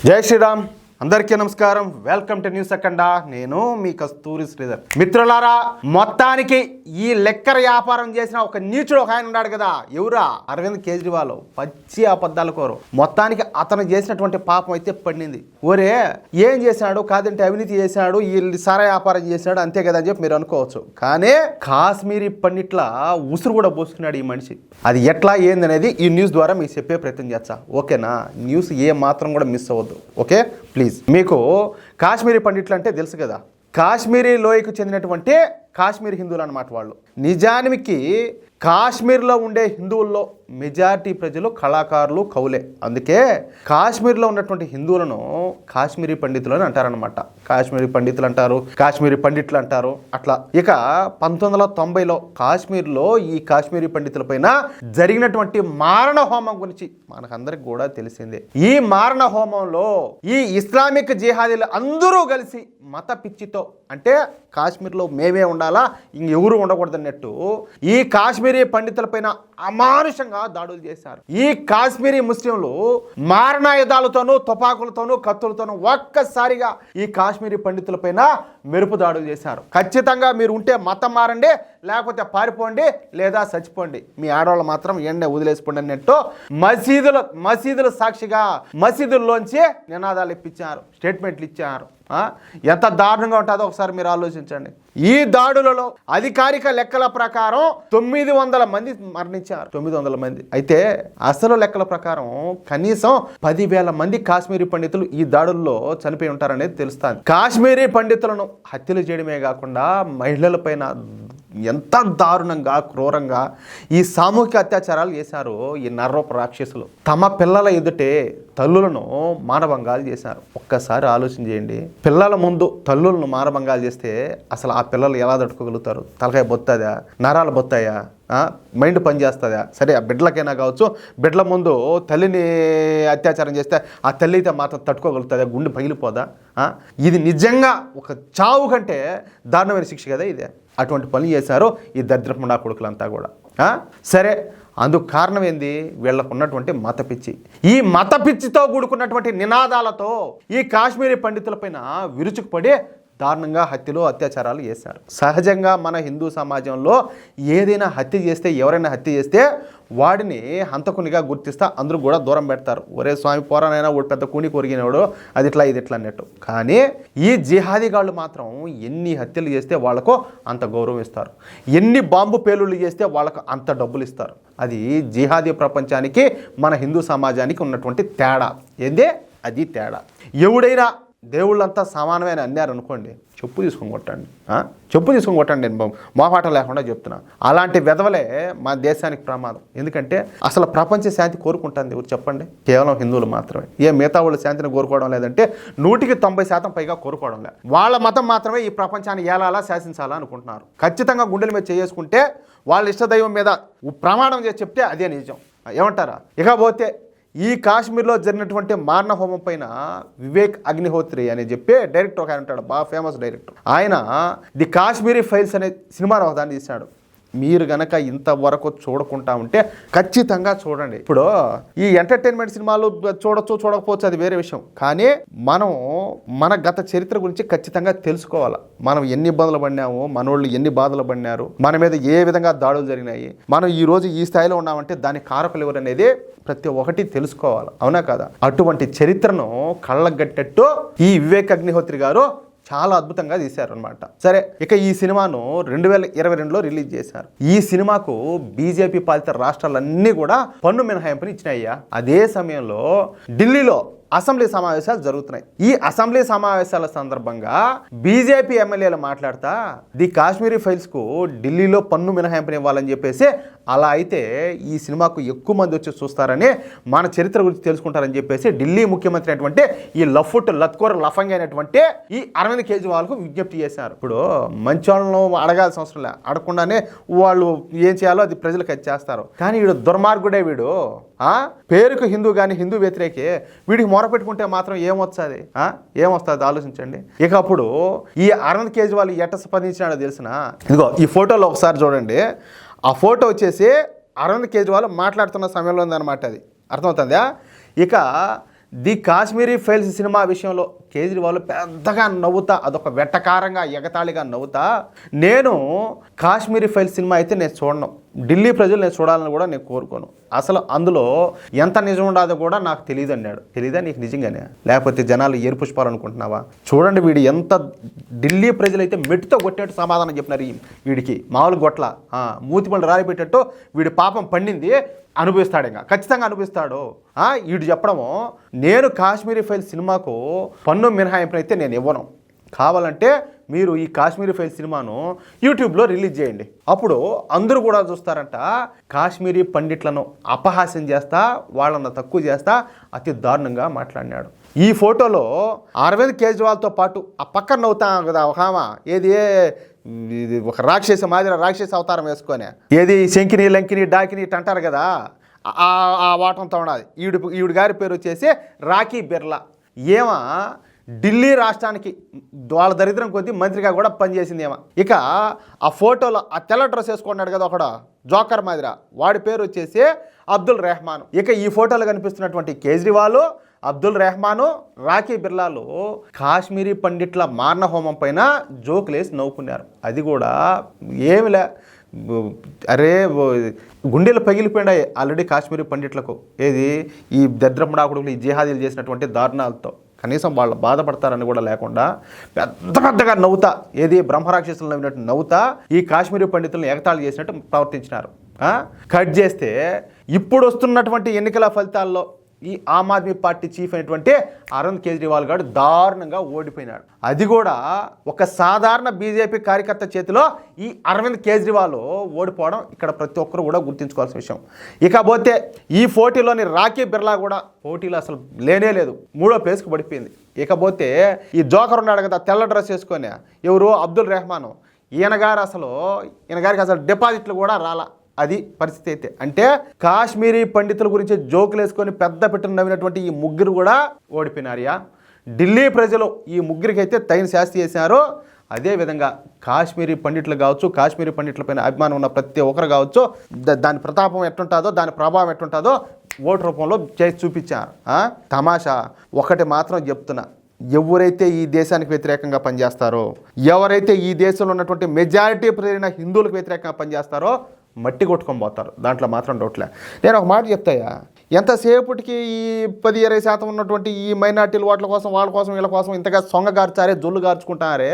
జై శ్రీరామ్. అందరికీ నమస్కారం. వెల్కమ్ టు న్యూస్ అఖండ. నేను మీ కస్తూరి శ్రీధర్. మిత్రులారా, మొత్తానికి ఈ లెక్కర వ్యాపారం చేసిన ఒక నీచుడు ఒక ఆయన ఉన్నాడు కదా, ఎవరా? అరవింద్ కేజ్రీవాల్. పచ్చి అబద్ధాల కోరు. మొత్తానికి అతను చేసినటువంటి పాపం అయితే పడింది. ఒరే, ఏం చేశాడు? కాదంటే అవినీతి చేశాడు, ఈ సారా వ్యాపారం చేశాడు, అంతే కదా అని చెప్పి మీరు అనుకోవచ్చు. కానీ కాశ్మీరీ పండిట్ల ఉసురు కూడా పోసుకున్నాడు ఈ మనిషి. అది ఎట్లా ఏందనేది ఈ న్యూస్ ద్వారా మీకు చెప్పే ప్రయత్నం చేస్తా. ఓకేనా? న్యూస్ ఏ మాత్రం కూడా మిస్ అవ్వద్దు. Okay please. మీకు కాశ్మీరీ పండిట్లు అంటే తెలుసు కదా, కాశ్మీరీ లోయకు చెందినటువంటి కాశ్మీరీ హిందువులు అన్నమాట వాళ్ళు. నిజానికి కాశ్మీర్లో ఉండే హిందువుల్లో మెజారిటీ ప్రజలు కళాకారులు, కవులే. అందుకే కాశ్మీర్లో ఉన్నటువంటి హిందువులను కాశ్మీరీ పండితులు అని అంటారనమాట. కాశ్మీరీ పండితులు అంటారు, కాశ్మీరీ పండితులు అంటారు, అట్లా. ఇక 1990లో కాశ్మీర్లో ఈ కాశ్మీరీ పండితుల పైన జరిగినటువంటి మారణ హోమం గురించి మనకందరికి కూడా తెలిసిందే. ఈ మారణ హోమంలో ఈ ఇస్లామిక్ జిహాదీలు అందరూ కలిసి మత పిచ్చితో, అంటే కాశ్మీర్లో మేమే ఉండాలా, ఇంకెవరు ఉండకూడదు అన్నట్టు ఈ కాశ్మీరీ పండితుల పైన అమానుషంగా దాడులు చేశారు. ఈ కాశ్మీరీ ముస్లింలు మారణాయుధాలతోనూ, తుపాకులతోనూ, కత్తులతోనూ ఒక్కసారిగా ఈ కాశ్మీరీ పండితుల పైన మెరుపు దాడులు చేశారు. ఖచ్చితంగా మీరు ఉంటే మతం మారండి, లేకపోతే పారిపోండి, లేదా చచ్చిపోండి, మీ ఆడవాళ్ళు మాత్రం ఎండ వదిలేసిపోండి అన్నట్టు మసీదుల సాక్షిగా మసీదుల్లోంచి నినాదాలు ఇప్పించారు, స్టేట్మెంట్లు ఇచ్చారు. ఎంత దారుణంగా ఉంటుందో ఒకసారి మీరు ఆలోచించండి. ఈ దాడులలో అధికారిక లెక్కల ప్రకారం 900 మంది మరణించారు. 900 మంది. అయితే అసలు లెక్కల ప్రకారం కనీసం 10,000 మంది కాశ్మీరీ పండితులు ఈ దాడుల్లో చనిపోయి ఉంటారనేది తెలుస్తుంది. కాశ్మీరీ పండితులను హత్యలు చేయడమే కాకుండా మహిళలపైన ఎంత దారుణంగా, క్రూరంగా ఈ సామూహిక అత్యాచారాలు చేశారు ఈ నర్రపు రాక్షసులు. తమ పిల్లల ఎదుటే తల్లులను మానభంగాలు చేశారు. ఒక్కసారి ఆలోచన చేయండి. పిల్లల ముందు తల్లులను మానభంగాలు చేస్తే అసలు ఆ పిల్లలు ఎలా తట్టుకోగలుగుతారు? తలకాయ బొత్తాదా? నరాలు బొత్తాయా? మైండ్ పనిచేస్తుందా? సరే, ఆ బిడ్డలకైనా కావచ్చు. బిడ్డల ముందు తల్లిని అత్యాచారం చేస్తే ఆ తల్లి అయితే మాత్రం తట్టుకోగలుగుతుందా? గుండె పగిలిపోదా? ఇది నిజంగా ఒక చావు కంటే దారుణమైన శిక్ష కదా ఇదే. అటువంటి పనులు చేశారు ఈ దరిద్రపుండా కొడుకులంతా కూడా. సరే, అందుకు కారణం ఏంది? వీళ్ళకు ఉన్నటువంటి మత పిచ్చి. ఈ మత పిచ్చితో కూడుకున్నటువంటి నినాదాలతో ఈ కాశ్మీరీ పండితులపైన విరుచుకుపడి దారుణంగా హత్యలు, అత్యాచారాలు చేశారు. సహజంగా మన హిందూ సమాజంలో ఏదైనా హత్య చేస్తే, ఎవరైనా హత్య చేస్తే వాడిని హంతకునిగా గుర్తిస్తా అందరూ కూడా దూరం పెడతారు. ఒరే స్వామి, పోరానైనా వాడు పెద్ద కూని కొరిగినవాడు, అది ఇట్లా ఇది ఇట్లా అన్నట్టు. కానీ ఈ జిహాదీగాళ్ళు మాత్రం ఎన్ని హత్యలు చేస్తే వాళ్ళకు అంత గౌరవం ఇస్తారు, ఎన్ని బాంబు పేలుళ్ళు చేస్తే వాళ్ళకు అంత డబ్బులు ఇస్తారు. అది జిహాదీ ప్రపంచానికి మన హిందూ సమాజానికి ఉన్నటువంటి తేడా. ఏందే అది తేడా. ఎవడైనా దేవుళ్ళంతా సమానమైన అన్నారు అనుకోండి, చెప్పు తీసుకొని కొట్టండి. చెప్పు తీసుకొని కొట్టండి. నేను మోహాట లేకుండా చెప్తున్నా. అలాంటి వెధవలే మా దేశానికి ప్రమాదం. ఎందుకంటే అసలు ప్రపంచ శాంతి కోరుకుంటుంది ఎవరు చెప్పండి? కేవలం హిందువులు మాత్రమే. మిగతా వాళ్ళు శాంతిని కోరుకోవడం లేదంటే 190% పైగా కోరుకోవడం లేదు. వాళ్ళ మతం మాత్రమే ఈ ప్రపంచాన్ని ఏలాలా, శాసించాలా అనుకుంటున్నారు. ఖచ్చితంగా గుండెల మీద చేసుకుంటే, వాళ్ళ ఇష్టదైవం మీద ప్రమాణం చేసి చెప్తే అదే నిజం. ఏమంటారా? ఇకపోతే ఈ కాశ్మీర్లో జరిగినటువంటి మారణ హోమం పైన వివేక్ అగ్నిహోత్రి అని చెప్పి డైరెక్టర్ ఒక ఆయన ఉంటాడు, బాగా ఫేమస్ డైరెక్టర్. ఆయన ది కాశ్మీరీ ఫైల్స్ అనే సినిమాను ఒకదాన్ని తీశాడు. మీరు గనక ఇంతవరకు చూడకుండా ఉంటే ఖచ్చితంగా చూడండి. ఇప్పుడు ఈ ఎంటర్టైన్మెంట్ సినిమాలు చూడొచ్చు, చూడకపోవచ్చు, అది వేరే విషయం. కానీ మనం మన గత చరిత్ర గురించి ఖచ్చితంగా తెలుసుకోవాలి. మనం ఎన్ని ఇబ్బందులు పడినాము, మనోళ్ళు ఎన్ని బాధలు పడినారు, మన మీద ఏ విధంగా దాడులు జరిగినాయి, మనం ఈ రోజు ఈ స్థాయిలో ఉన్నామంటే దాని కారకులు ఎవరు అనేది ప్రతి ఒక్కటి తెలుసుకోవాలి. అవునా కదా? అటువంటి చరిత్రను కళ్ళగట్టేట్టు ఈ వివేక్ అగ్నిహోత్రి గారు చాలా అద్భుతంగా తీశారు అనమాట. సరే, ఇక ఈ సినిమాను 2022లో రిలీజ్ చేశారు. ఈ సినిమాకు బీజేపీ పాలిత రాష్ట్రాలన్నీ కూడా పన్ను మినహాయింపుని ఇచ్చినాయ్యా. అదే సమయంలో ఢిల్లీలో అసెంబ్లీ సమావేశాలు జరుగుతున్నాయి. ఈ అసెంబ్లీ సమావేశాల సందర్భంగా బీజేపీ ఎమ్మెల్యేలు మాట్లాడతా ది కాశ్మీరీ ఫైల్స్కు ఢిల్లీలో పన్ను మినహాయింపుని ఇవ్వాలని చెప్పేసి, అలా అయితే ఈ సినిమాకు ఎక్కువ మంది వచ్చి చూస్తారని, మన చరిత్ర గురించి తెలుసుకుంటారని చెప్పేసి ఢిల్లీ ముఖ్యమంత్రి అయినటువంటి ఈ లత్కోర్ లఫంగి అయినటువంటి ఈ అరవింద్ కేజ్రీవాల్కు విజ్ఞప్తి చేశారు. ఇప్పుడు మంచి వాళ్ళను అడగాల్సిన అవసరం లే, అడగకుండానే వాళ్ళు ఏం చేయాలో అది ప్రజలకు అది చేస్తారు. కానీ వీడు దుర్మార్గుడే. వీడు పేరుకు హిందూ కానీ హిందూ వ్యతిరేకే. వీడికి మొరపెట్టుకుంటే మాత్రం ఏమొస్తుంది ఆలోచించండి. ఇక అప్పుడు ఈ అరవింద్ కేజ్రీవాల్ ఎట్ట స్పందించినాడో తెలిసిన, ఇదిగో ఈ ఫోటోలో ఒకసారి చూడండి. ఆ ఫోటో వచ్చేసి అరవింద్ కేజ్రీవాల్ మాట్లాడుతున్న సమయంలో ఉందన్నమాట. అది అర్థమవుతుందా? ఇక ది కాశ్మీరీ ఫైల్స్ సినిమా విషయంలో కేజ్రీవాల్ పెద్దగా నవ్వుతా, అదొక వెట్టకారంగా ఎగతాళిగా నవ్వుతా, నేను కాశ్మీరీ ఫైల్స్ సినిమా అయితే నేను చూడను, ఢిల్లీ ప్రజలు నేను చూడాలని కూడా నేను కోరుకోను, అసలు అందులో ఎంత నిజం ఉండదో కూడా నాకు తెలియదు అన్నాడు. తెలీదా నీకు నిజంగానే, లేకపోతే జనాలు ఏరు పుష్పాలు అనుకుంటున్నావా? చూడండి వీడు ఎంత ఢిల్లీ ప్రజలైతే మెట్టుతో కొట్టినట్టు సమాధానం చెప్పినారు వీడికి, మామూలు గొట్ల మూతి పళ్ళు రాలి పెట్టేట్టు వీడి పాపం పండింది, అనుభవిస్తాడు, ఇంకా ఖచ్చితంగా అనుభవిస్తాడు. వీడు చెప్పడము, నేను కాశ్మీరీ ఫైల్స్ సినిమాకు పన్ను మినహాయింపునైతే నేను ఇవ్వను, కావాలంటే మీరు ఈ కాశ్మీరీ ఫైల్స్ సినిమాను యూట్యూబ్లో రిలీజ్ చేయండి, అప్పుడు అందరూ కూడా చూస్తారంట. కాశ్మీరీ పండిట్లను అపహాస్యం చేస్తా, వాళ్ళను తక్కువ చేస్తా అతి దారుణంగా మాట్లాడినాడు. ఈ ఫోటోలో అరవింద్ కేజ్రీవాల్తో పాటు ఆ పక్కన నవ్వుతాం కదా ఒక ఆమె, ఏది ఇది ఒక రాక్షస మాదిరి రాక్షస అవతారం వేసుకొని, ఏది శంకిని లంకిని డాకిని ఇట్ అంటారు కదా, ఆ వాటంతో ఉన్నది. ఈవిడ గారి పేరు వచ్చేసి రాఖీ బిర్లా. ఏమా ఢిల్లీ రాష్ట్రానికి వాళ్ళ దరిద్రం కొద్దీ మంత్రిగా కూడా పనిచేసింది ఏమో. ఇక ఆ ఫోటోలో ఆ తెల్ల డ్రెస్ వేసుకున్నాడు కదా ఒకడు జోకర్ మాదిరా, వాడి పేరు వచ్చేసి అబ్దుల్ రెహమాన్. ఇక ఈ ఫోటోలో కనిపిస్తున్నటువంటి కేజ్రీవాల్, అబ్దుల్ రెహమాను, రాఖీ బిర్లాలు కాశ్మీరీ పండిట్ల మారణ హోమం పైన జోకులేసి నవ్వుకున్నారు. అది కూడా ఏమిలే, అరే గుండెలు పగిలిపోయినాయి ఆల్రెడీ కాశ్మీరీ పండిట్లకు, ఏది ఈ దరిద్రపుడాకుడులు ఈ జిహాదీలు చేసినటువంటి దారుణాలతో. కనీసం వాళ్ళు బాధపడతారని కూడా లేకుండా పెద్దగా నవ్వుతా, ఏది బ్రహ్మరాక్షసులు నవ్వినట్టు నవ్వుతా ఈ కాశ్మీరీ పండితులను ఎగతాళి చేసినట్టు ప్రవర్తించినారు. కట్ చేస్తే ఇప్పుడు వస్తున్నటువంటి ఎన్నికల ఫలితాల్లో ఈ ఆమ్ ఆద్మీ పార్టీ చీఫ్ అయినటువంటి అరవింద్ కేజ్రీవాల్ గారు దారుణంగా ఓడిపోయినాడు. అది కూడా ఒక సాధారణ బీజేపీ కార్యకర్త చేతిలో ఈ అరవింద్ కేజ్రీవాల్ ఓడిపోవడం ఇక్కడ ప్రతి ఒక్కరు కూడా గుర్తుంచుకోవాల్సిన విషయం. ఇకపోతే ఈ పోటీలోని రాఖీ బిర్లా కూడా పోటీలో అసలు లేనే లేదు, 3వ ప్లేస్కి పడిపోయింది. ఇకపోతే ఈ జోకర్ ఉన్నాడు కదా తెల్ల డ్రెస్ వేసుకొని, ఎవరు అబ్దుల్ రెహమాన్, ఈయన గారికి అసలు డిపాజిట్లు కూడా రాలా. అది పరిస్థితి అయితే, అంటే కాశ్మీరీ పండితుల గురించి జోకులు వేసుకొని పెద్ద పెట్టును నవ్వినటువంటి ఈ ముగ్గురు కూడా ఓడిపోయినారియా. ఢిల్లీ ప్రజలు ఈ ముగ్గురికి అయితే తగిన శాస్తి చేశారు. అదేవిధంగా కాశ్మీరీ పండితులు కావచ్చు, కాశ్మీరీ పండితులపైన అభిమానం ఉన్న ప్రతి ఒక్కరు కావచ్చు, దాని ప్రతాపం ఎట్టుంటుందో, దాని ప్రభావం ఎట్టుంటుందో ఓటు రూపంలో చేసి చూపించారు. తమాషా ఒకటి మాత్రం చెప్తున్నా, ఎవరైతే ఈ దేశానికి వ్యతిరేకంగా పనిచేస్తారో, ఎవరైతే ఈ దేశంలో ఉన్నటువంటి మెజారిటీ ప్రజలైన హిందువులకు వ్యతిరేకంగా పనిచేస్తారో మట్టి కొట్టుకొని పోతారు, దాంట్లో మాత్రం డౌట్లే. నేను ఒక మాట చెప్తాయా, ఎంతసేపటికి ఈ 10-20% ఉన్నటువంటి ఈ మైనార్టీల ఓట్ల కోసం, వాళ్ళ కోసం, వీళ్ళ కోసం ఇంతగా సొంగగార్చారే, జొల్లు గార్చుకుంటారే.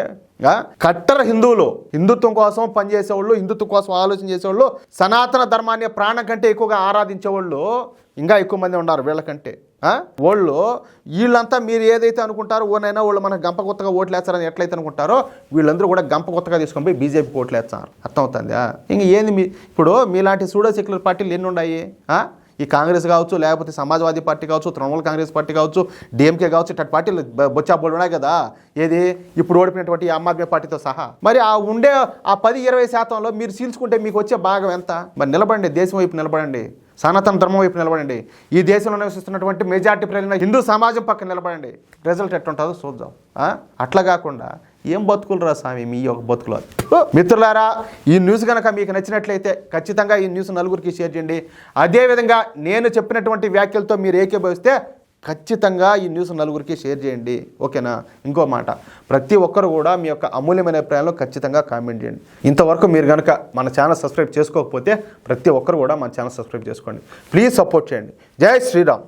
కట్టర్ హిందువులు, హిందుత్వం కోసం పనిచేసేవాళ్ళు, హిందుత్వం కోసం ఆలోచన చేసేవాళ్ళు, సనాతన ధర్మాన్ని ప్రాణం కంటే ఎక్కువగా ఆరాధించేవాళ్ళు ఇంకా ఎక్కువ మంది ఉన్నారు వీళ్ళకంటే. వీళ్ళంతా మీరు ఏదైతే అనుకుంటారో, ఓనైనా వాళ్ళు మనకు గంప కొత్తగా ఓట్లు వేస్తారని ఎట్లయితే అనుకుంటారో, వీళ్ళందరూ కూడా గంప కొత్తగా తీసుకొని పోయి బీజేపీకి ఓట్లు వేస్తారు. అర్థమవుతుందా? ఇంక ఏంది ఇప్పుడు మీలాంటి సూడో సెక్యులర్ పార్టీలు ఎన్ని ఉన్నాయి? ఈ కాంగ్రెస్ కావచ్చు, లేకపోతే సమాజ్వాదీ పార్టీ కావచ్చు, తృణమూల్ కాంగ్రెస్ పార్టీ కావచ్చు, డిఎంకే కావచ్చు, ఇట్లాంటి పార్టీలు బొచ్చాబోళ్ళు ఉన్నాయి కదా. ఏది ఇప్పుడు ఓడిపోయినటువంటి ఆమ్ ఆద్మీ పార్టీతో సహా. మరి ఆ ఉండే ఆ 10-20% మీరు చీల్చుకుంటే మీకు వచ్చే భాగం ఎంత? మరి నిలబడండి, దేశం వైపు నిలబడండి, సనాతన ధర్మం వైపు నిలబడండి, ఈ దేశంలో నివసిస్తున్నటువంటి మెజార్టీ ప్రజల హిందూ సమాజం పక్కన నిలబడండి. రిజల్ట్ ఎట్టుంటుందో చూద్దాం. అట్లా కాకుండా ఏం బతుకులు రా స్వామి మీ యొక్క బతుకులు. మిత్రులారా, ఈ న్యూస్ కనుక మీకు నచ్చినట్లయితే ఖచ్చితంగా ఈ న్యూస్ నలుగురికి షేర్ చేయండి. అదేవిధంగా నేను చెప్పినటువంటి వ్యాఖ్యలతో మీరు ఏకీభవిస్తే ఖచ్చితంగా ఈ న్యూస్ నలుగురికి షేర్ చేయండి, ఓకేనా? ఇంకో మాట, ప్రతి ఒక్కరు కూడా మీ యొక్క అమూల్యమైన అభిప్రాయంలో ఖచ్చితంగా కామెంట్ చేయండి. ఇంతవరకు మీరు కనుక మన ఛానల్ సబ్స్క్రైబ్ చేసుకోకపోతే ప్రతి ఒక్కరు కూడా మన ఛానల్ సబ్స్క్రైబ్ చేసుకోండి. ప్లీజ్ సపోర్ట్ చేయండి. జై శ్రీరామ్.